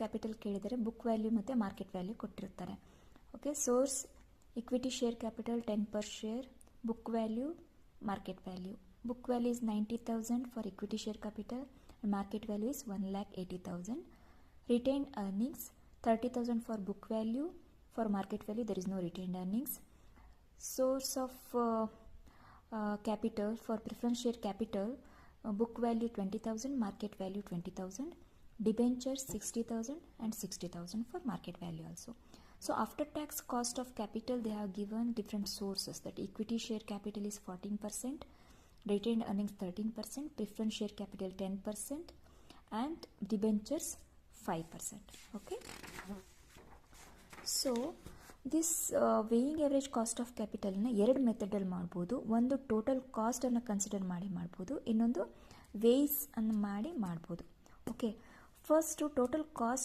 Capital ಕೇಳಿದರೆ book value ಮತ್ತು market value ಕೊಟ್ಟಿರ್ತಾರೆ. Okay, source equity share capital 10 per share, book value, market value. Book value is 90,000 for equity share capital and market value is 1,80,000. Retained earnings 30,000 for book value, for market value there is no retained earnings. Source of capital for preference share capital, book value 20,000, market value 20,000. Debentures 60,000 and 60,000 for market value also. So after tax cost of capital they have given different sources, that equity share capital is 14%, retained earnings 13%, preference share capital 10% and debentures 5%. Okay, so this weighing average cost of capital ನ ಎರಡು method ಅಲ್ಲಿ ಮಾಡಬಹುದು. ಒಂದು total cost ಅನ್ನು consider ಮಾಡಿ ಮಾಡಬಹುದು, ಇನ್ನೊಂದು weighs ಅನ್ನು ಮಾಡಿ ಮಾಡಬಹುದು. Okay, first total cost